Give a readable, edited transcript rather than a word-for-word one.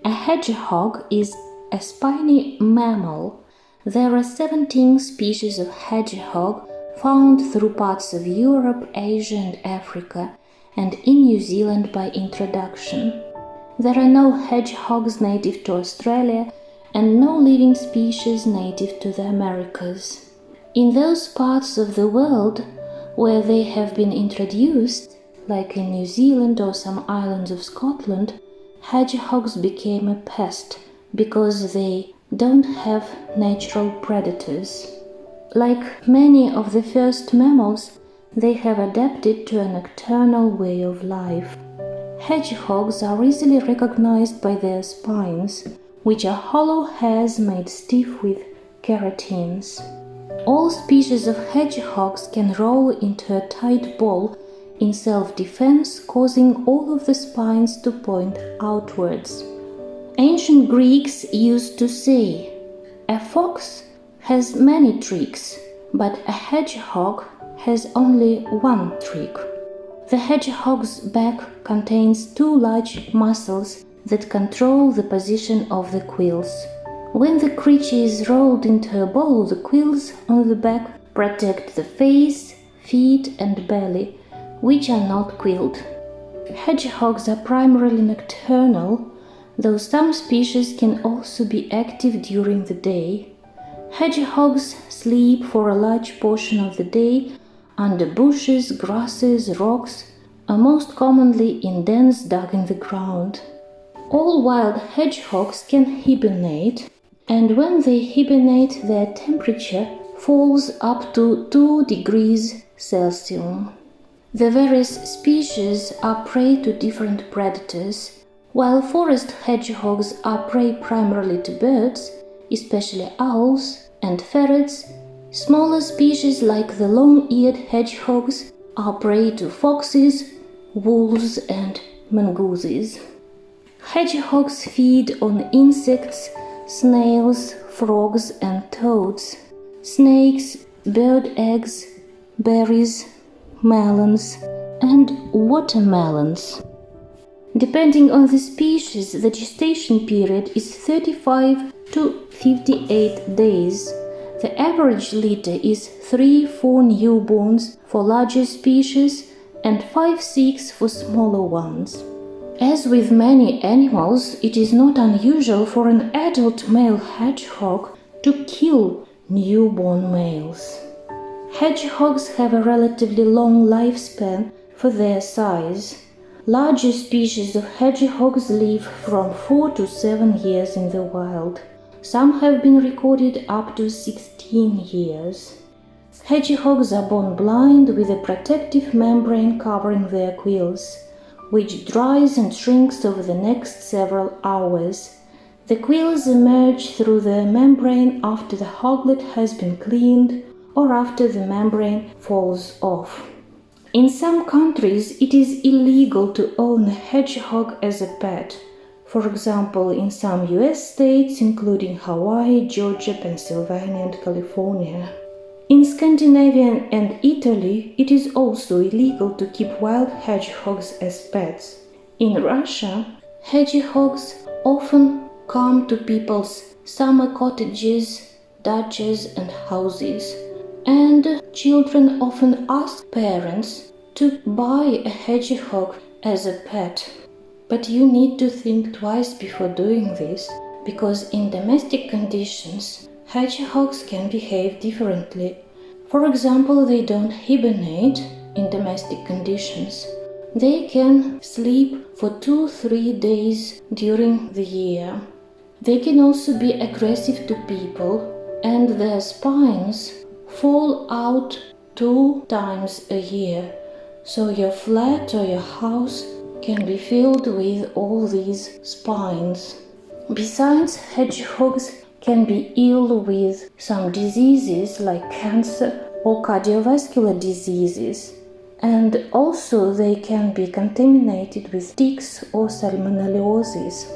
A hedgehog is a spiny mammal. There are 17 species of hedgehog found through parts of Europe, Asia and Africa, and in New Zealand by introduction. There are no hedgehogs native to Australia and no living species native to the Americas. In those parts of the world where they have been introduced, like in New Zealand or some islands of Scotland, hedgehogs became a pest because they don't have natural predators. Like many of the first mammals, they have adapted to a nocturnal way of life. Hedgehogs are easily recognized by their spines, which are hollow hairs made stiff with keratins. All species of hedgehogs can roll into a tight ball in self-defense, causing all of the spines to point outwards. Ancient Greeks used to say, "A fox has many tricks, but a hedgehog has only one trick." The hedgehog's back contains two large muscles that control the position of the quills. When the creature is rolled into a ball, the quills on the back protect the face, feet and belly, which are not quilled. Hedgehogs are primarily nocturnal, though some species can also be active during the day. Hedgehogs sleep for a large portion of the day under bushes, grasses, rocks, and most commonly in dens dug in the ground. All wild hedgehogs can hibernate, and when they hibernate, their temperature falls up to 2 degrees Celsius. The various species are prey to different predators. While forest hedgehogs are prey primarily to birds, especially owls and ferrets, smaller species like the long-eared hedgehogs are prey to foxes, wolves and mongooses. Hedgehogs feed on insects, snails, frogs and toads, snakes, bird eggs, berries, melons and watermelons. Depending on the species, the gestation period is 35 to 58 days. The average litter is 3-4 newborns for larger species and 5-6 for smaller ones. As with many animals, it is not unusual for an adult male hedgehog to kill newborn males. Hedgehogs have a relatively long lifespan for their size. Larger species of hedgehogs live from 4 to 7 years in the wild. Some have been recorded up to 16 years. Hedgehogs are born blind with a protective membrane covering their quills, which dries and shrinks over the next several hours. The quills emerge through the membrane after the hoglet has been cleaned or after the membrane falls off. In some countries, it is illegal to own a hedgehog as a pet. For example, in some US states, including Hawaii, Georgia, Pennsylvania, and California. In Scandinavia and Italy, it is also illegal to keep wild hedgehogs as pets. In Russia, hedgehogs often come to people's summer cottages, daches, and houses. And children often ask parents to buy a hedgehog as a pet. But you need to think twice before doing this, because in domestic conditions, hedgehogs can behave differently. For example, they don't hibernate in domestic conditions. They can sleep for 2-3 days during the year. They can also be aggressive to people, and their spines fall out 2 times a year, so your flat or your house can be filled with all these spines. Besides, hedgehogs can be ill with some diseases like cancer or cardiovascular diseases, and also they can be contaminated with ticks or salmonellosis.